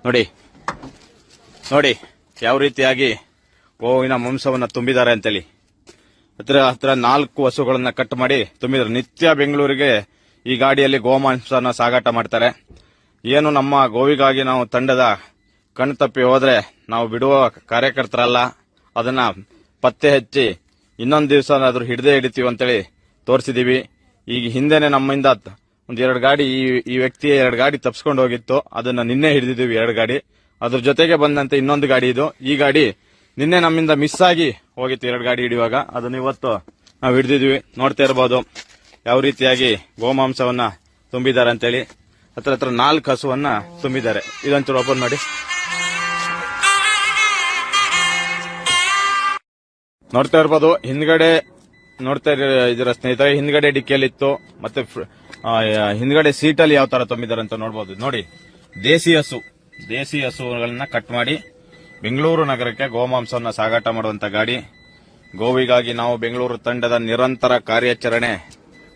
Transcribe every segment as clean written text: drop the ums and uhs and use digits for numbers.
ನೋಡಿ ನೋಡಿ ಯಾವ ರೀತಿಯಾಗಿ ಗೋವಿನ ಮಾಂಸವನ್ನ ತುಂಬಿದ್ದಾರೆ ಅಂತೇಳಿ. ಹತ್ರ 4 ಹಸುಗಳನ್ನ ಕಟ್ ಮಾಡಿ ತುಂಬಿದ್ದಾರೆ. ನಿತ್ಯ ಬೆಂಗಳೂರಿಗೆ ಈ ಗಾಡಿಯಲ್ಲಿ ಗೋಮಾಂಸನ ಸಾಗಾಟ ಮಾಡ್ತಾರೆ. ಏನು ನಮ್ಮ ಗೋವಿಗಾಗಿ ನಾವು ತಂಡದ ಕಣ್ಣು ತಪ್ಪಿ ಹೋದ್ರೆ ನಾವು ಬಿಡುವ ಕಾರ್ಯಕರ್ತರಲ್ಲ. ಅದನ್ನ ಪತ್ತೆ ಹಚ್ಚಿ ಇನ್ನೊಂದು ದಿವಸ ಆದ್ರೂ ಹಿಡಿತೀವಿ ಅಂತೇಳಿ ತೋರಿಸಿದೀವಿ. ಈಗ ಹಿಂದೆನೆ ನಮ್ಮಿಂದ ಒಂದ್ 2 ಗಾಡಿ ಈ ವ್ಯಕ್ತಿ 2 ಗಾಡಿ ತಪ್ಪಿಸ್ಕೊಂಡು ಹೋಗಿತ್ತು. ಅದನ್ನ ನಿನ್ನೆ ಹಿಡಿದಿದ್ವಿ 2 ಗಾಡಿ. ಅದ್ರ ಜೊತೆಗೆ ಬಂದಂತೆ ಇನ್ನೊಂದು ಗಾಡಿ ಇದು. ಈ ಗಾಡಿ ನಿನ್ನೆ ನಮ್ಮಿಂದ ಮಿಸ್ ಆಗಿ ಹೋಗಿತ್ತು 2 ಗಾಡಿ ಹಿಡಿಯುವಾಗ. ಅದನ್ನ ಇವತ್ತು ನಾವು ಹಿಡಿದಿದ್ವಿ. ನೋಡ್ತಾ ಇರಬಹುದು ಯಾವ ರೀತಿಯಾಗಿ ಗೋಮಾಂಸವನ್ನ ತುಂಬಿದ್ದಾರೆ ಅಂತೇಳಿ. ಹತ್ರ 4 ಹಸುವನ್ನ ತುಂಬಿದ್ದಾರೆ. ಇದೊಂಚೂರು ಓಪನ್ ಮಾಡಿ ನೋಡ್ತಾ ಇರ್ಬೋದು. ಹಿಂದ್ಗಡೆ ನೋಡ್ತಾ ಇದರ ಸ್ನೇಹಿತರೆ, ಹಿಂದ್ಗಡೆ ಡಿಕ್ಕಿಯಲ್ಲಿತ್ತು. ಮತ್ತೆ ಹಿಂದ್ಗಡೆ ಸೀಟಲ್ಲಿ ಯಾವ ತರ ತುಂಬಿದ್ದಾರೆ ಅಂತ ನೋಡಬಹುದು. ನೋಡಿ, ದೇಸಿ ಹಸುಗಳನ್ನ ಕಟ್ ಮಾಡಿ ಬೆಂಗಳೂರು ನಗರಕ್ಕೆ ಗೋಮಾಂಸವನ್ನ ಸಾಗಾಟ ಮಾಡುವಂತ ಗಾಡಿ. ಗೋವಿಗಾಗಿ ನಾವು ಬೆಂಗಳೂರು ತಂಡದ ನಿರಂತರ ಕಾರ್ಯಾಚರಣೆ,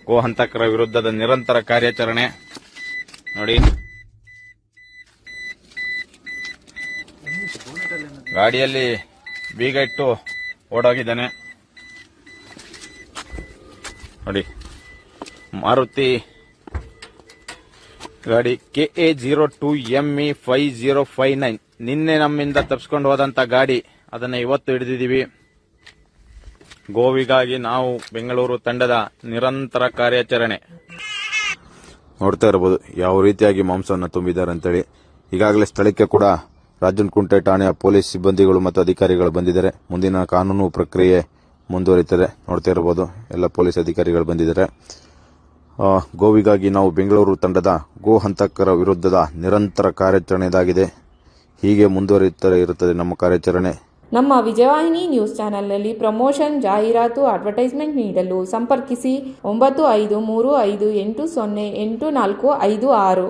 ಗೋ ಹಂತಕರ ವಿರುದ್ಧದ ನಿರಂತರ ಕಾರ್ಯಾಚರಣೆ. ನೋಡಿ, ಗಾಡಿಯಲ್ಲಿ ಬೀಗ ಇಟ್ಟು ಓಡೋಗಿದ್ದಾನೆ. ನೋಡಿ, ಮಾರುತಿ ಗಾಡಿ KA02ME5059 ನಿನ್ನೆ ನಮ್ಮಿಂದ ತಪ್ಪಿಸ್ಕೊಂಡು ಹೋದಂತ ಗಾಡಿ. ಅದನ್ನ ಇವತ್ತು ಹಿಡಿದಿದ್ದೀವಿ. ಗೋವಿಗಾಗಿ ನಾವು ಬೆಂಗಳೂರು ತಂಡದ ನಿರಂತರ ಕಾರ್ಯಾಚರಣೆ. ನೋಡ್ತಾ ಇರಬಹುದು ಯಾವ ರೀತಿಯಾಗಿ ಮಾಂಸವನ್ನು ತುಂಬಿದ್ದಾರೆ ಅಂತೇಳಿ. ಈಗಾಗಲೇ ಸ್ಥಳಕ್ಕೆ ಕೂಡ ರಾಜನಕುಂಟೆ ಠಾಣೆಯ ಪೊಲೀಸ್ ಸಿಬ್ಬಂದಿಗಳು ಮತ್ತು ಅಧಿಕಾರಿಗಳು ಬಂದಿದ್ದಾರೆ. ಮುಂದಿನ ಕಾನೂನು ಪ್ರಕ್ರಿಯೆ ಮುಂದುವರಿಯುತ್ತದೆ. ನೋಡ್ತಾ ಇರಬಹುದು ಎಲ್ಲ ಪೊಲೀಸ್ ಅಧಿಕಾರಿಗಳು ಬಂದಿದ್ದಾರೆ. ಗೋವಿಗಾಗಿ ನಾವು ಬೆಂಗಳೂರು ತಂಡದ ಗೋ ಹಂತಕರ ವಿರುದ್ಧದ ನಿರಂತರ ಕಾರ್ಯಾಚರಣೆ ಇದಾಗಿದೆ. ಹೀಗೆ ಮುಂದುವರಿಯುತ್ತಾ ಇರುತ್ತದೆ ನಮ್ಮ ಕಾರ್ಯಾಚರಣೆ. ನಮ್ಮ ವಿಜಯವಾಹಿನಿ ನ್ಯೂಸ್ ಚಾನೆಲ್ನಲ್ಲಿ ಪ್ರಮೋಷನ್, ಜಾಹೀರಾತು, ಅಡ್ವರ್ಟೈಸ್ಮೆಂಟ್ ನೀಡಲು ಸಂಪರ್ಕಿಸಿ 9535808456.